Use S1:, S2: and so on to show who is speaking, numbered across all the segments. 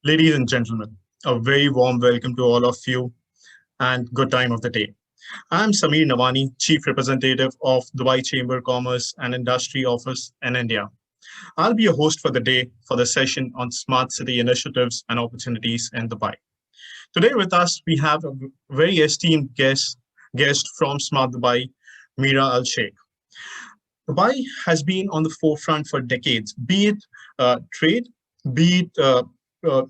S1: Ladies and gentlemen, a very warm welcome to all of you and good time of the day. I'm Samir Nawani, Chief Representative of Dubai Chamber Commerce and Industry Office in India. I'll be your host for the day for the session on smart city initiatives and opportunities in Dubai. Today with us, we have a very esteemed guest from Smart Dubai, Mira Al Sheikh. Dubai has been on the forefront for decades, be it trade, be it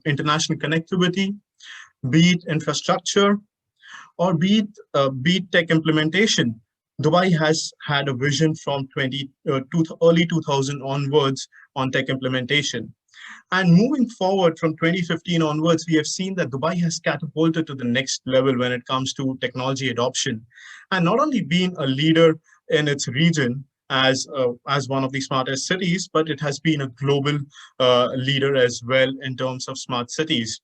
S1: international connectivity, be it infrastructure, or be it tech implementation. Dubai has had a vision from early 2000 onwards on tech implementation. And moving forward from 2015 onwards, we have seen that Dubai has catapulted to the next level when it comes to technology adoption, and not only being a leader in its region as one of the smartest cities, but it has been a global leader as well in terms of smart cities.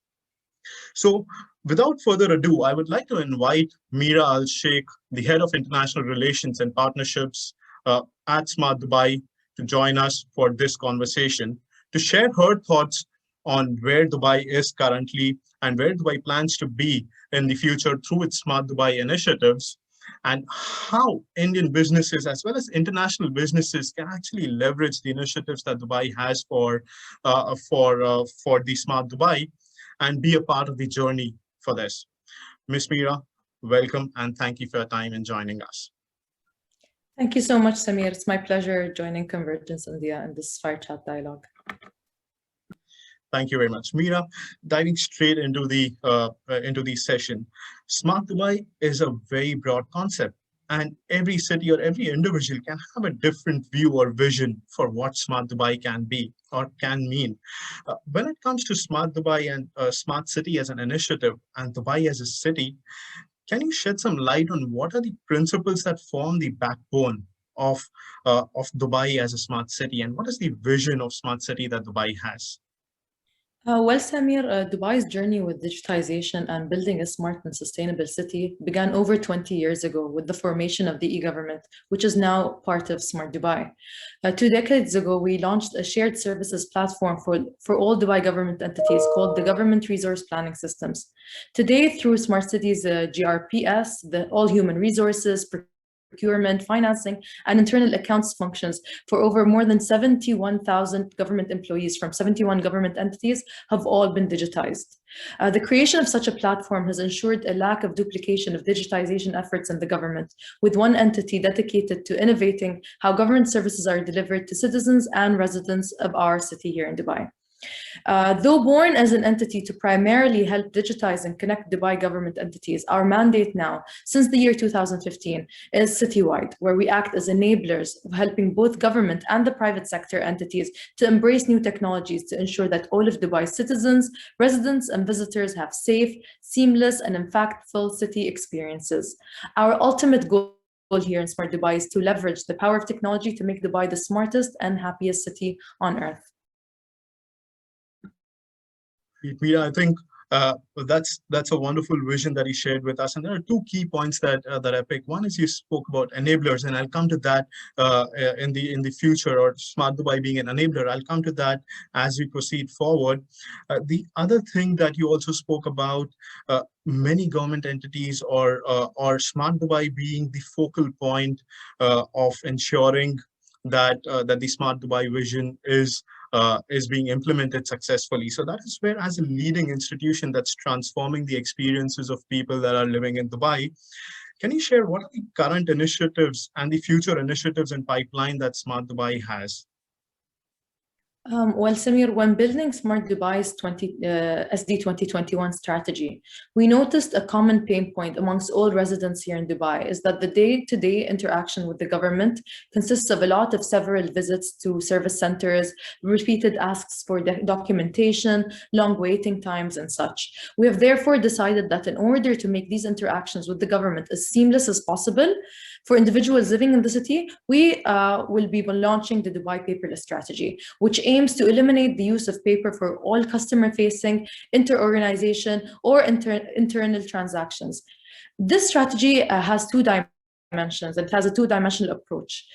S1: So, without further ado, I would like to invite Mira Al Sheikh, the head of international relations and partnerships at Smart Dubai, to join us for this conversation to share her thoughts on where Dubai is currently and where Dubai plans to be in the future through its Smart Dubai initiatives, and how Indian businesses as well as international businesses can actually leverage the initiatives that Dubai has for the Smart Dubai and be a part of the journey for this. Miss Mira, welcome and thank you for your time and joining us.
S2: Thank you so much, Samir. It's my pleasure joining Convergence India in this fire chat dialogue.
S1: Thank you very much, Mira. Diving straight into the session, Smart Dubai is a very broad concept, and every city or every individual can have a different view or vision for what Smart Dubai can be or can mean. When it comes to Smart Dubai and Smart City as an initiative and Dubai as a city, can you shed some light on what are the principles that form the backbone of Dubai as a smart city, and what is the vision of smart city that Dubai has?
S2: Well, Samir, Dubai's journey with digitization and building a smart and sustainable city began over 20 years ago with the formation of the e-government, which is now part of Smart Dubai. 2 decades ago, we launched a shared services platform for all Dubai government entities called the Government Resource Planning Systems. Today, through Smart Cities GRPS, the All Human Resources, procurement, financing, and internal accounts functions for over more than 71,000 government employees from 71 government entities have all been digitized. The creation of such a platform has ensured a lack of duplication of digitization efforts in the government, with one entity dedicated to innovating how government services are delivered to citizens and residents of our city here in Dubai. Though born as an entity to primarily help digitize and connect Dubai government entities, our mandate now, since the year 2015, is citywide, where we act as enablers of helping both government and the private sector entities to embrace new technologies to ensure that all of Dubai's citizens, residents, and visitors have safe, seamless, and impactful city experiences. Our ultimate goal here in Smart Dubai is to leverage the power of technology to make Dubai the smartest and happiest city on earth.
S1: Mira, I think that's a wonderful vision that you shared with us, and there are two key points that I picked. One is you spoke about enablers, and I'll come to that in the future, or Smart Dubai being an enabler. I'll come to that as we proceed forward. The other thing that you also spoke about, many government entities or Smart Dubai being the focal point of ensuring that the Smart Dubai vision is being implemented successfully. So that is where, as a leading institution that's transforming the experiences of people that are living in Dubai, can you share what are the current initiatives and the future initiatives in pipeline that Smart Dubai has?
S2: Well, Samir, when building Smart Dubai's SD 2021 strategy, we noticed a common pain point amongst all residents here in Dubai is that the day-to-day interaction with the government consists of a lot of several visits to service centers, repeated asks for documentation, long waiting times, and such. We have therefore decided that in order to make these interactions with the government as seamless as possible for individuals living in the city, we will be launching the Dubai Paperless Strategy, which aims to eliminate the use of paper for all customer-facing, inter-organization, or internal transactions. This strategy has two dimensions. dimensions, and it has a two-dimensional approach.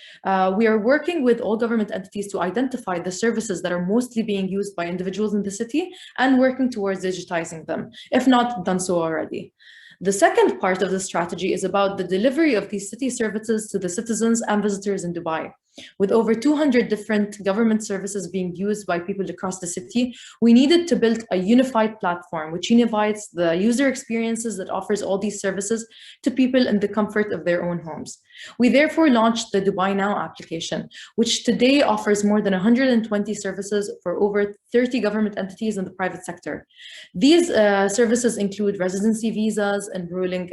S2: We are working with all government entities to identify the services that are mostly being used by individuals in the city and working towards digitizing them, if not done so already. The second part of the strategy is about the delivery of these city services to the citizens and visitors in Dubai. With over 200 different government services being used by people across the city, we needed to build a unified platform which unifies the user experiences that offers all these services to people in the comfort of their own homes. We therefore launched the Dubai Now application, which today offers more than 120 services for over 30 government entities in the private sector. These services include residency visas, enrolling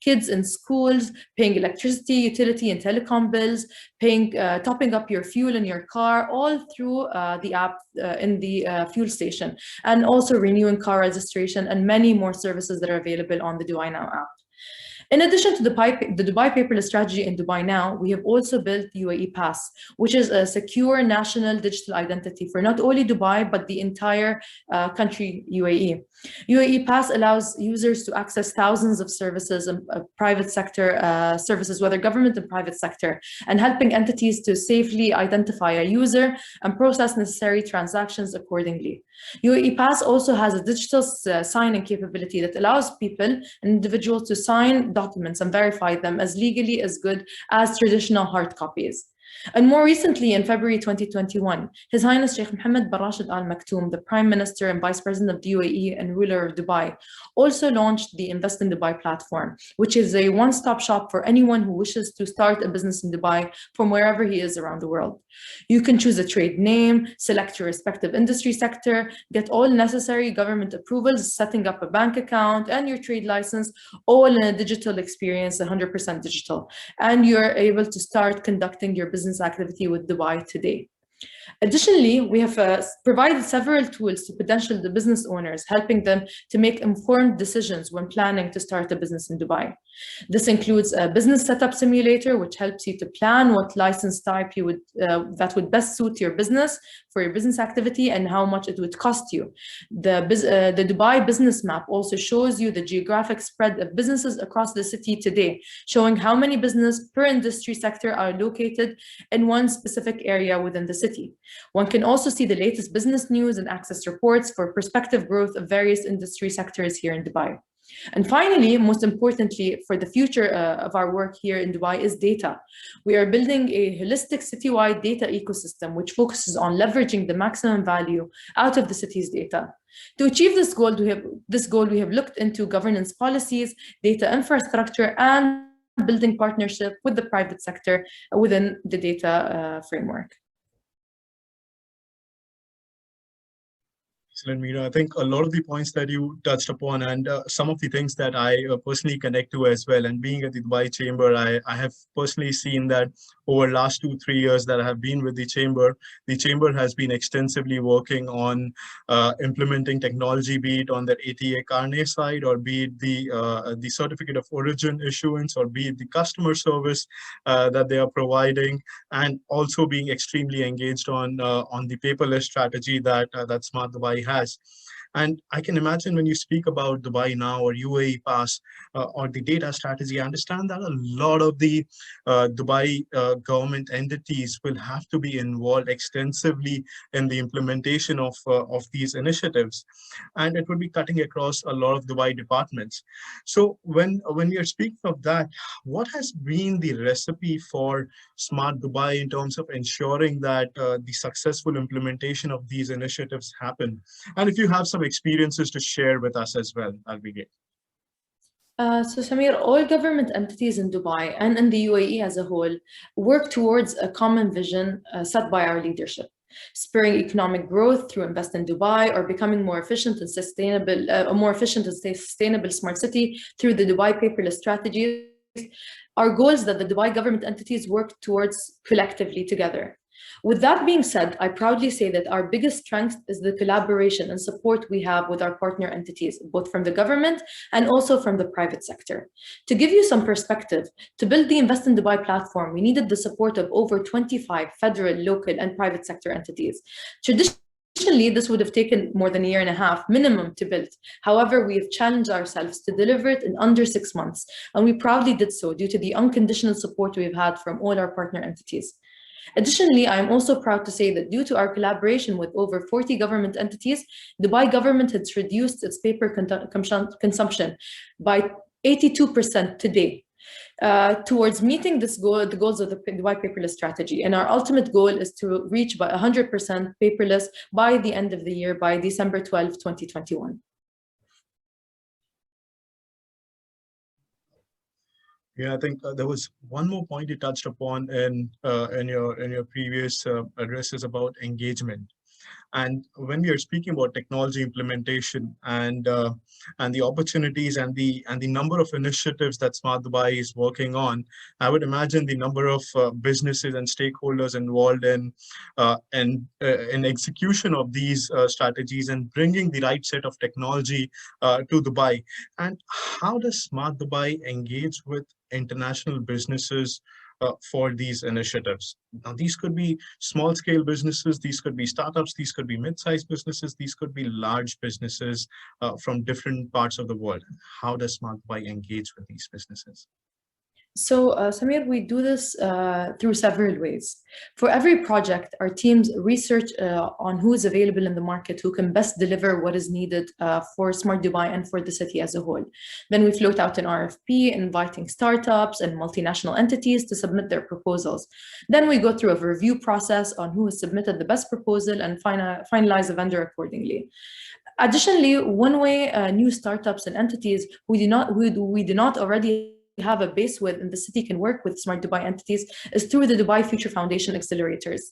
S2: kids in schools, paying electricity, utility, and telecom bills, paying, topping up your fuel in your car, all through the app in the fuel station, and also renewing car registration and many more services that are available on the Dubai Now app. In addition to the Dubai paperless strategy in Dubai Now, we have also built UAE Pass, which is a secure national digital identity for not only Dubai, but the entire country, UAE. UAE Pass allows users to access thousands of services and private sector services, whether government and private sector, and helping entities to safely identify a user and process necessary transactions accordingly. UAE Pass also has a digital signing capability that allows people and individuals to sign documents and verify them as legally as good as traditional hard copies. And more recently, in February 2021, His Highness Sheikh Mohammed bin Rashid Al Maktoum, the Prime Minister and Vice President of the UAE and ruler of Dubai, also launched the Invest in Dubai platform, which is a one-stop shop for anyone who wishes to start a business in Dubai from wherever he is around the world. You can choose a trade name, select your respective industry sector, get all necessary government approvals, setting up a bank account and your trade license, all in a digital experience, 100% digital. And you're able to start conducting your business activity with Dubai today. Additionally, we have provided several tools to potential business owners, helping them to make informed decisions when planning to start a business in Dubai. This includes a business setup simulator, which helps you to plan what license type you would that would best suit your business for your business activity and how much it would cost you. The Dubai business map also shows you the geographic spread of businesses across the city today, showing how many business per industry sector are located in one specific area within the city. One can also see the latest business news and access reports for prospective growth of various industry sectors here in Dubai. And finally, most importantly, for the future of our work here in Dubai is data. We are building a holistic citywide data ecosystem which focuses on leveraging the maximum value out of the city's data. To achieve this goal, we have looked into governance policies, data infrastructure, and building partnership with the private sector within the data framework.
S1: Excellent, Meera. I think a lot of the points that you touched upon and some of the things that I personally connect to as well. And being at the Dubai Chamber, I have personally seen that over last 2-3 years that I have been with the Chamber has been extensively working on implementing technology, be it on the ATA Carne side, or be it the certificate of origin issuance, or be it the customer service that they are providing, and also being extremely engaged on the paperless strategy that Smart Dubai has. And I can imagine when you speak about Dubai Now or UAE Pass or the data strategy, I understand that a lot of the Dubai government entities will have to be involved extensively in the implementation of these initiatives, and it would be cutting across a lot of Dubai departments. So when you're speaking of that, what has been the recipe for Smart Dubai in terms of ensuring that the successful implementation of these initiatives happen? And if you have some experiences to share with us as well, that'll be great.
S2: So Samir, all government entities in Dubai and in the UAE as a whole work towards a common vision set by our leadership, spurring economic growth through Invest in Dubai, or becoming more efficient and sustainable, a more efficient and sustainable smart city through the Dubai paperless strategy, are goals that the Dubai government entities work towards collectively together. With that being said, I proudly say that our biggest strength is the collaboration and support we have with our partner entities, both from the government and also from the private sector. To give you some perspective, to build the Invest in Dubai platform, we needed the support of over 25 federal, local, and private sector entities. Traditionally, Traditionally, this would have taken more than a year and a half minimum to build. However, we have challenged ourselves to deliver it in under 6 months, and we proudly did so due to the unconditional support we've had from all our partner entities. Additionally, I am also proud to say that due to our collaboration with over 40 government entities, Dubai government has reduced its paper consumption by 82% today. Towards meeting this goal, the goals of the Dubai paperless strategy. And our ultimate goal is to reach by 100% paperless by the end of the year, by December 12, 2021.
S1: Yeah, I think there was one more point you touched upon in your previous addresses about engagement. And when we are speaking about technology implementation and the opportunities and the number of initiatives that Smart Dubai is working on, I would imagine the number of businesses and stakeholders involved in execution of these strategies and bringing the right set of technology to Dubai. And how does Smart Dubai engage with international businesses for these initiatives? Now, these could be small scale businesses, these could be startups, these could be mid-sized businesses, these could be large businesses from different parts of the world. How does Smart Dubai engage with these businesses?
S2: So, Samir, we do this through several ways. For every project, our teams research on who is available in the market, who can best deliver what is needed for Smart Dubai and for the city as a whole. Then we float out an RFP, inviting startups and multinational entities to submit their proposals. Then we go through a review process on who has submitted the best proposal and finalize a vendor accordingly. Additionally, one way new startups and entities who we do not already have a base with in the city can work with Smart Dubai entities is through the Dubai Future Foundation accelerators.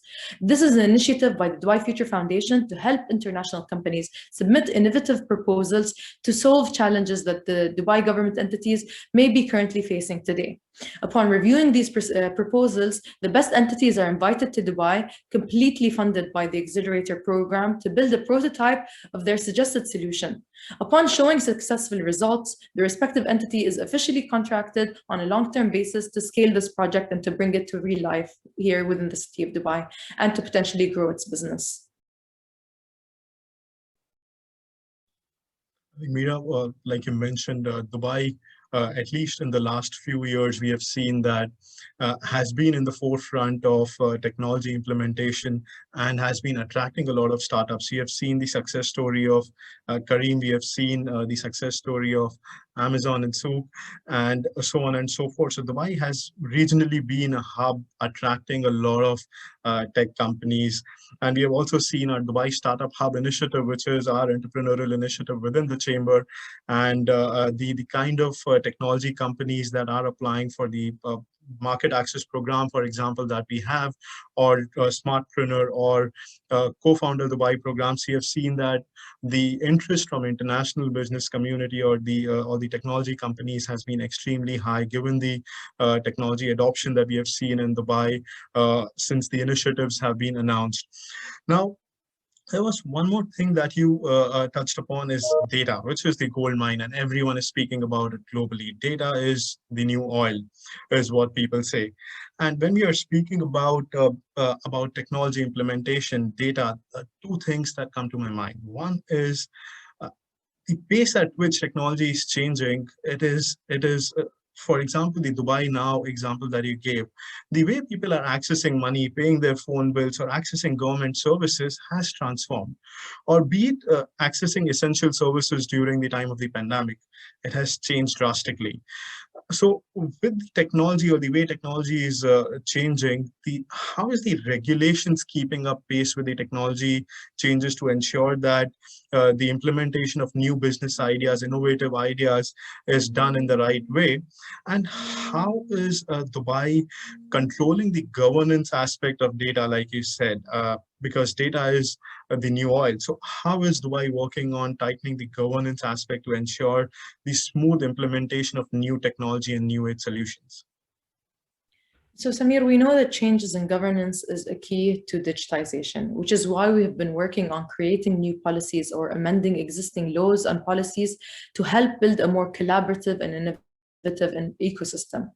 S2: This is an initiative by the Dubai Future Foundation to help international companies submit innovative proposals to solve challenges that the Dubai government entities may be currently facing today. Upon reviewing these proposals, the best entities are invited to Dubai, completely funded by the Accelerator program, to build a prototype of their suggested solution. Upon showing successful results, the respective entity is officially contracted on a long-term basis to scale this project and to bring it to real life here within the city of Dubai and to potentially grow its business.
S1: Mira, like you mentioned, Dubai, at least in the last few years, we have seen that has been in the forefront of technology implementation and has been attracting a lot of startups. We have seen the success story of Careem, we have seen the success story of Amazon and Souq, and so on and so forth. So Dubai has regionally been a hub attracting a lot of tech companies. And we have also seen our Dubai Startup Hub initiative, which is our entrepreneurial initiative within the chamber, and the kind of technology companies that are applying for the market access program, for example, that we have, or Smartpreneur or co-founder Dubai programs. We have seen that the interest from international business community or the technology companies has been extremely high, given the technology adoption that we have seen in Dubai since the initiatives have been announced. Now, there was one more thing that you touched upon is data, which is the gold mine, and everyone is speaking about it globally. Data is the new oil, is what people say. And when we are speaking about technology implementation, data, two things that come to my mind. One is the pace at which technology is changing. For example, the Dubai Now example that you gave, the way people are accessing money, paying their phone bills, or accessing government services has transformed. Or be it accessing essential services during the time of the pandemic, it has changed drastically. So with technology, or the way technology is changing, how is the regulations keeping up pace with the technology changes to ensure that the implementation of new business ideas, innovative ideas is done in the right way? And how is Dubai controlling the governance aspect of data, like you said, because data is the new oil. So how is Dubai working on tightening the governance aspect to ensure the smooth implementation of new technology and new age solutions?
S2: So, Samir, we know that changes in governance is a key to digitization, which is why we have been working on creating new policies or amending existing laws and policies to help build a more collaborative and ecosystem.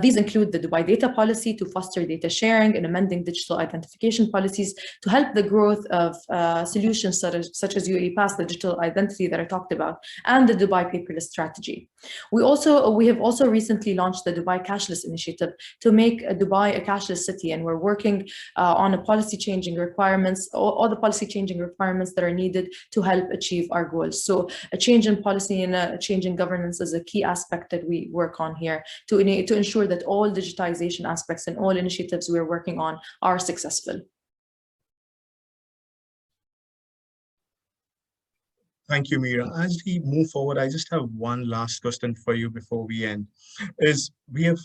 S2: These include the Dubai Data Policy to foster data sharing and amending digital identification policies to help the growth of solutions such as UAE Pass, digital identity that I talked about, and the Dubai Paperless Strategy. We have also recently launched the Dubai Cashless Initiative to make Dubai a cashless city, and we're working on a policy changing requirements, all the policy changing requirements that are needed to help achieve our goals. So a change in policy and a change in governance is a key aspect that we work on here to ensure that all digitization aspects and all initiatives we're working on are successful.
S1: Thank you, Mira. As we move forward, I just have one last question for you before we end. We have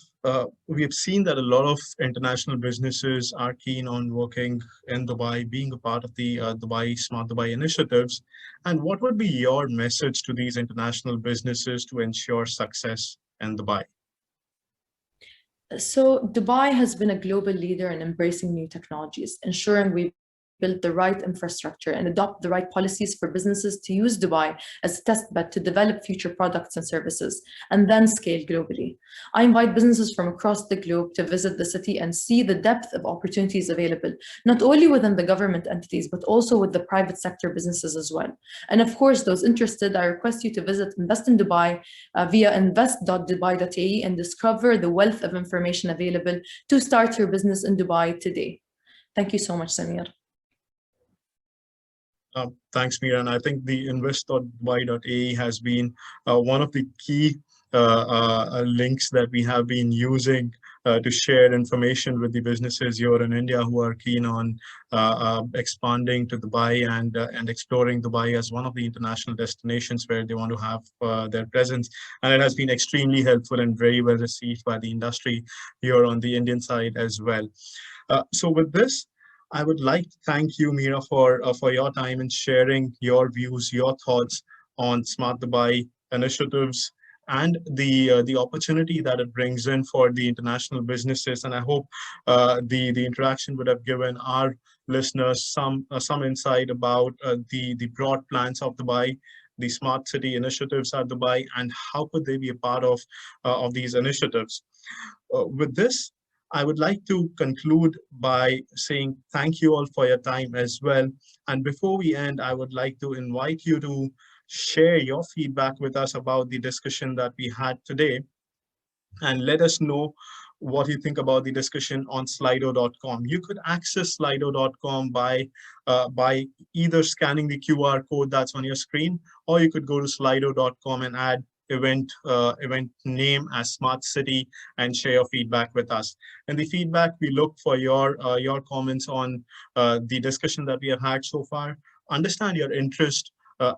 S1: seen that a lot of international businesses are keen on working in Dubai, being a part of the Dubai Smart Dubai initiatives. And what would be your message to these international businesses to ensure success in Dubai?
S2: So Dubai has been a global leader in embracing new technologies, ensuring we build the right infrastructure and adopt the right policies for businesses to use Dubai as a testbed to develop future products and services, and then scale globally. I invite businesses from across the globe to visit the city and see the depth of opportunities available, not only within the government entities, but also with the private sector businesses as well. And of course, those interested, I request you to visit Invest in Dubai via invest.dubai.ae and discover the wealth of information available to start your business in Dubai today. Thank you so much, Samir.
S1: Thanks, Mira. And I think the invest.dubai.ae has been one of the key links that we have been using to share information with the businesses here in India who are keen on expanding to Dubai and exploring Dubai as one of the international destinations where they want to have their presence. And it has been extremely helpful and very well received by the industry here on the Indian side as well. So with this, I would like to thank you, Mira, for your time and sharing your views, your thoughts on Smart Dubai initiatives and the opportunity that it brings in for the international businesses. And I hope the interaction would have given our listeners some insight about the broad plans of Dubai, the smart city initiatives at Dubai, and how could they be a part of these initiatives. With this, I would like to conclude by saying thank you all for your time as well. And before we end, I would like to invite you to share your feedback with us about the discussion that we had today, and let us know what you think about the discussion on slido.com. You could access slido.com by either scanning the QR code that's on your screen, or you could go to slido.com and add event name as Smart City and share your feedback with us. And the feedback, we look for your comments on the discussion that we have had so far. Understand your interest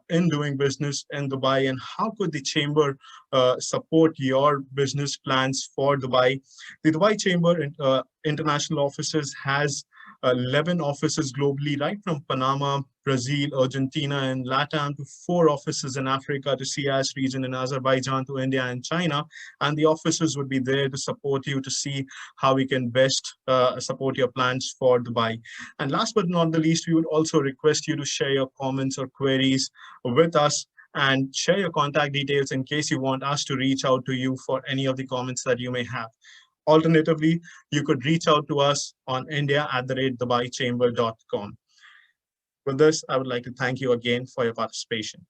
S1: in doing business in Dubai, and how could the Chamber support your business plans for Dubai. The Dubai Chamber International Offices has 11 offices globally, right from Panama, Brazil, Argentina, and LATAM, to 4 offices in Africa, to CIS region in Azerbaijan, to India and China. And the offices would be there to support you to see how we can best support your plans for Dubai. And last but not the least, we would also request you to share your comments or queries with us and share your contact details in case you want us to reach out to you for any of the comments that you may have. Alternatively, you could reach out to us on india@dubaichamber.com. With this, I would like to thank you again for your participation.